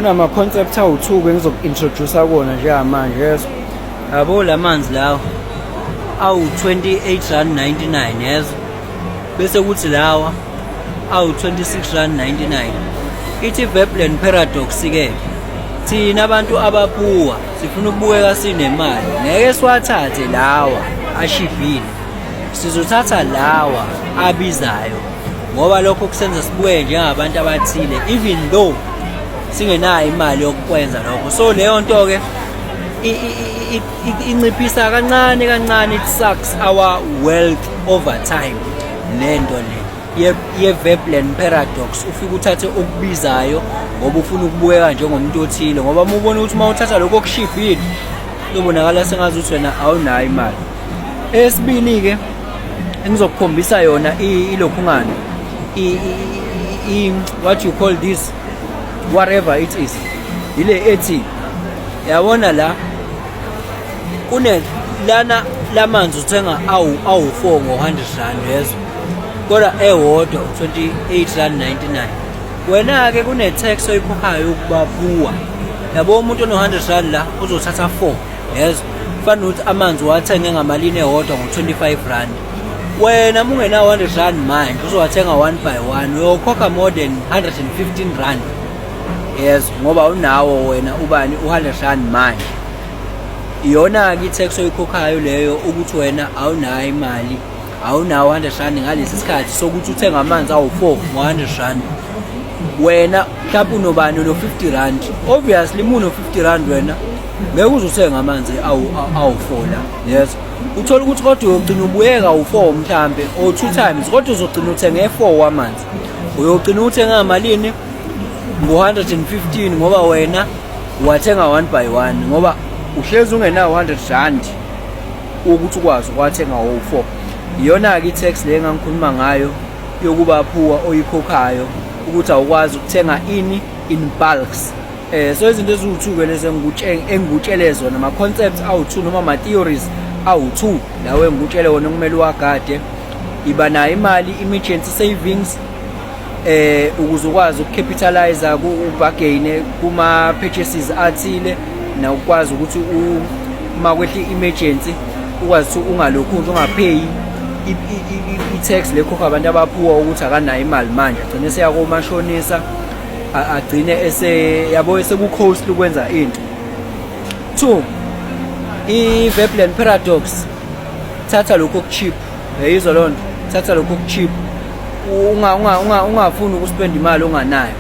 Kunama-concept awu-2 bengizoku-introduce kuwona njengamanje yezo. Yabo la manzi lawa awu-28.99 yezo. Bese kuthi lawa awu-26.99. Ithi Veplan Paradox-ke thina abantu abapuwa sifuna ukubukeka sinemali, ngeke siwathathe lawa ashibhile, sizothatha lawa abizayo ngoba lokho kusenza sibuke njengabantu abathile even though singenayo imali yokukwenza lokho. So leyo nto ke inciphisa kancane kancane, it sucks our wealth over time. Lento le ye-Veplan Paradox ufika uthathe okubizayo ngoba ufuna ukubukeka njengomuntu othile, ngoba uma ubona ukuthi uma uthatha lokho okushibhile uzobonakala sengazi ukuthi wena awunayo imali. Esibili ke engizokukhombisa yona ilokhungana what you call this, whatever it is, ile ethi yabona la kune lana lamanzi uthenga awu-4 ngo-100 yezo, kodwa ewodwa 28.99. Wena ke kune tax oyikhokhayo ukubabuwa. Yabo umuntu ono-100 la uzothatha 4 yezo, kufanele ukuthi amanzi wathenge ngamalini ewodwa ngo-25 rand. Wena mungena 100 rand manje uzowathenga 1 by 1 uyokhokha more than 115 rand. Yes, ngoba unawo wena ubani u100 rand manje. Iyona ke itax oyikhokhayo leyo ukuthi wena awunayo imali, awunawo 100 rand ngalesi sikhathi sokuthi uthenga amanzi awu4 ngo100 rand. Wena mhlawumbe unobani no50 rand. Obviously muno 50 rand wena ngeke uzothenga amanzi awu4 la. Yes. Uthola ukuthi kodwa uyogcina ubuyeka u4 mhlambe or 2 times, kodwa uzogcina uthenge 4 wamanzi. Uyogcina uthenga ngamalini ngo115 ngoba wena wathenga 1 by 1 ngoba uhlezi ungenawo 100 rand ukuthi ukwazi ukwathenga u4. Iyona ke itax le engangikhuluma ngayo yokuba phuwa oyikhokhayo ukuthi awukwazi ukuthenga in bulks. So izinto eziwu2 ke lezi engikutshele zona, ama concepts awu2 noma ama theories awu2 lawe engikutshele wona kumele uwagade. Iba nayo imali, emergency savings, ukuze ukwazi ukukapitalize ubagain kuma purchases athile, na ukwazi ukuthi uma kwehla emergency ukwazi ukuthi ungalokhu ungapay i-tax lekhokha abantu abaphuwa ukuthi akanayo imali manje, agcine seyakomashonisa, agcine yabo sekucostly ukwenza into. 2, i-Veplan Paradox thatha lokho okucheap, yizwa lonto, thatha lokho okucheap, ungafuni ukuspend imali onganayo.